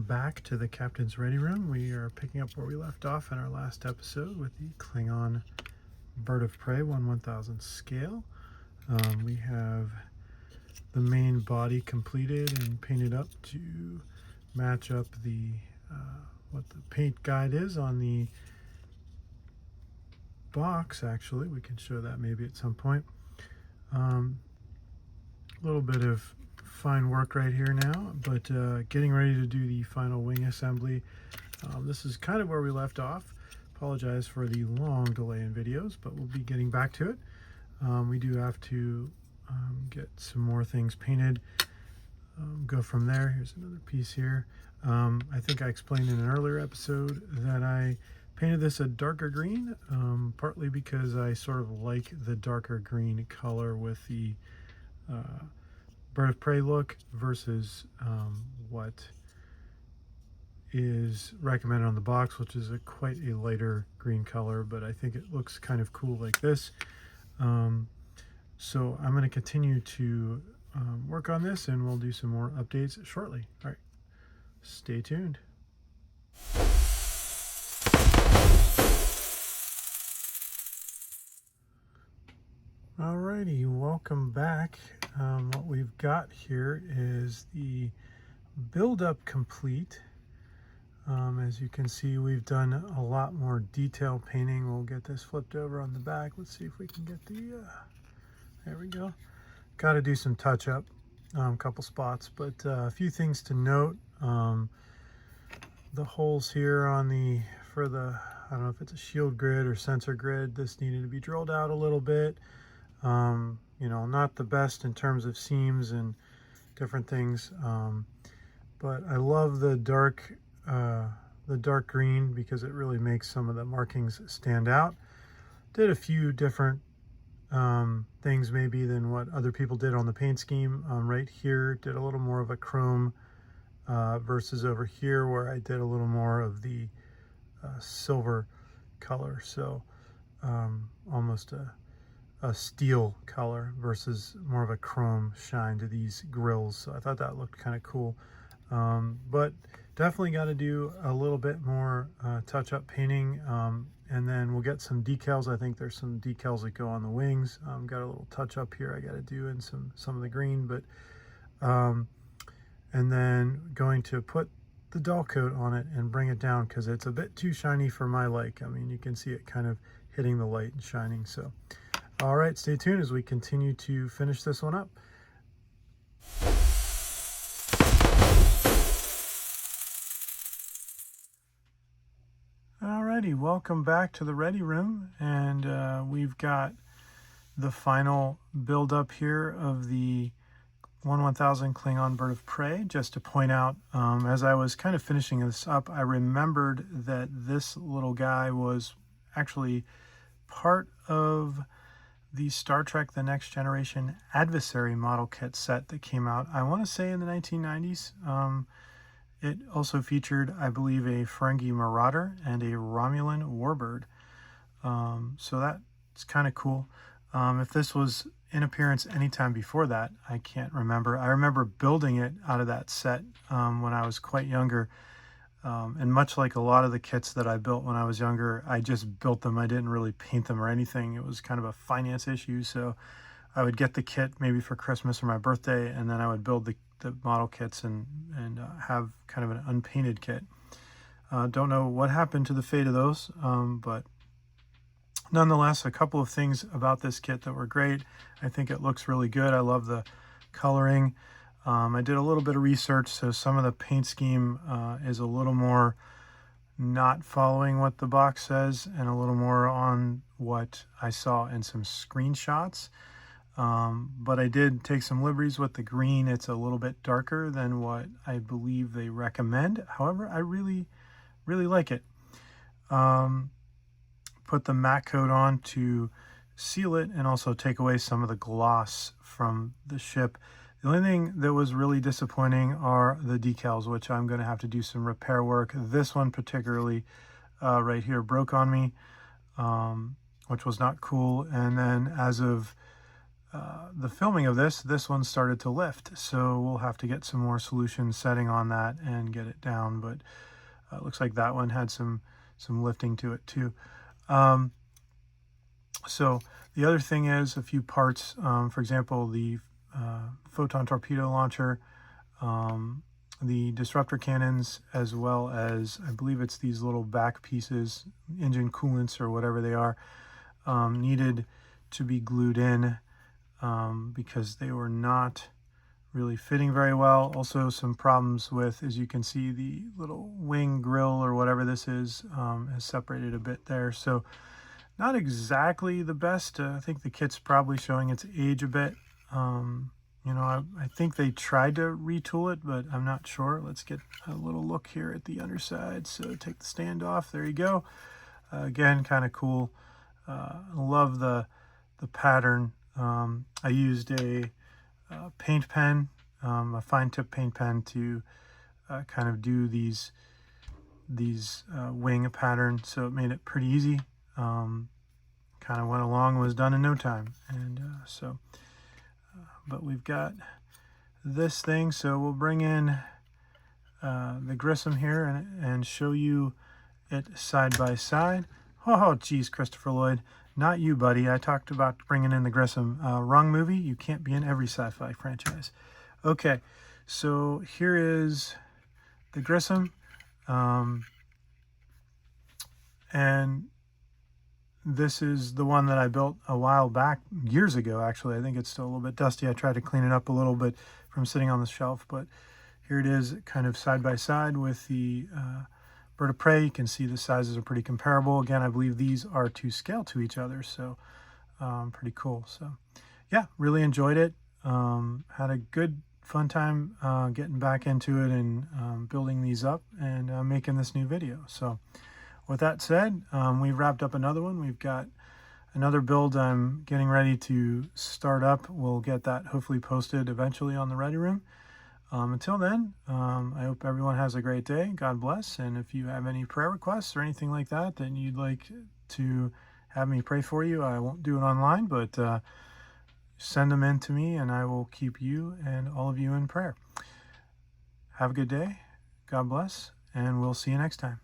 back to the Captain's Ready Room. We are picking up where we left off in our last episode with the Klingon Bird of Prey 1/1000 scale. We have the main body completed and painted up to match up the what the paint guide is on the box. Actually, we can show that maybe at some point. A little bit of fine work right here now, but getting ready to do the final wing assembly. This is kind of where we left off. Apologize for the long delay in videos, but we'll be getting back to it. We do have to get some more things painted, go from there. Here's another piece here. I think I explained in an earlier episode that I painted this a darker green, partly because I sort of like the darker green color with the Bird of Prey look versus what is recommended on the box, which is quite a lighter green color, but I think it looks kind of cool like this. So I'm going to continue to work on this, and we'll do some more updates shortly. All right, stay tuned. Alrighty, welcome back. What we've got here is the build-up complete. As you can see, we've done a lot more detail painting. We'll get this flipped over on the back. Let's see if we can get the, there we go. Got to do some touch-up, a couple spots, but a few things to note. The holes here on the, for the, I don't know if it's a shield grid or sensor grid, this needed to be drilled out a little bit. You know, not the best in terms of seams and different things, but I love the dark green because it really makes some of the markings stand out. Did a few different things maybe than what other people did on the paint scheme. Right here did a little more of a chrome versus over here where I did a little more of the silver color, so almost a steel color versus more of a chrome shine to these grills. So I thought that looked kind of cool, but definitely got to do a little bit more touch-up painting, and then we'll get some decals. I think there's some decals that go on the wings. Got a little touch-up here I got to do in some of the green, but and then going to put the dull coat on it and bring it down because it's a bit too shiny for my like. I mean, you can see it kind of hitting the light and shining. So all right, stay tuned as we continue to finish this one up. Alrighty, welcome back to the Ready Room, and we've got the final build up here of the 1/1000 Klingon Bird of Prey. Just to point out, as I was kind of finishing this up, I remembered that this little guy was actually part of the Star Trek The Next Generation Adversary model kit set that came out, I want to say in the 1990s. It also featured, I believe, a Ferengi Marauder and a Romulan Warbird. So that's kind of cool. If this was in appearance anytime before that, I can't remember. I remember building it out of that set when I was quite younger. And much like a lot of the kits that I built when I was younger, I just built them. I didn't really paint them or anything. It was kind of a finance issue. So I would get the kit maybe for Christmas or my birthday, and then I would build the model kits and have kind of an unpainted kit. Don't know what happened to the fate of those, but nonetheless, a couple of things about this kit that were great. I think it looks really good. I love the coloring. I did a little bit of research, so some of the paint scheme is a little more not following what the box says and a little more on what I saw in some screenshots. But I did take some liberties with the green. It's a little bit darker than what I believe they recommend. However, I really like it. Put the matte coat on to seal it and also take away some of the gloss from the ship. The only thing that was really disappointing are the decals, which I'm going to have to do some repair work. This one particularly right here broke on me, which was not cool. And then as of the filming of this one started to lift, so we'll have to get some more solution setting on that and get it down. But it looks like that one had some lifting to it too. So the other thing is a few parts. For example, the photon torpedo launcher, the disruptor cannons, as well as I believe it's these little back pieces, engine coolants or whatever they are, needed to be glued in because they were not really fitting very well. Also some problems with, as you can see, the little wing grill or whatever this is has separated a bit there. So not exactly the best. I think the kit's probably showing its age a bit. You know, I think they tried to retool it, but I'm not sure. Let's get a little look here at the underside. So take the stand off. There you go. Again, kind of cool. I love the pattern. I used a paint pen, a fine tip paint pen, to kind of do these wing pattern, so it made it pretty easy. Kind of went along, was done in no time. And but we've got this thing, so we'll bring in the Grissom here and show you it side by side. Oh geez, Christopher Lloyd, not you, buddy. I talked about bringing in the Grissom. Wrong movie. You can't be in every sci-fi franchise. Okay, so here is the Grissom, and this is the one that I built a while back, years ago actually. I think it's still a little bit dusty. I tried to clean it up a little bit from sitting on the shelf, but here it is, kind of side by side with the bird of prey. You can see the sizes are pretty comparable. Again, I believe these are to scale to each other, so pretty cool. So yeah, really enjoyed it. Had a good fun time getting back into it and building these up and making this new video. So with that said, we've wrapped up another one. We've got another build I'm getting ready to start up. We'll get that hopefully posted eventually on the Ready Room. Until then, I hope everyone has a great day. God bless. And if you have any prayer requests or anything like that that you'd like to have me pray for you, I won't do it online, but send them in to me and I will keep you and all of you in prayer. Have a good day. God bless. And we'll see you next time.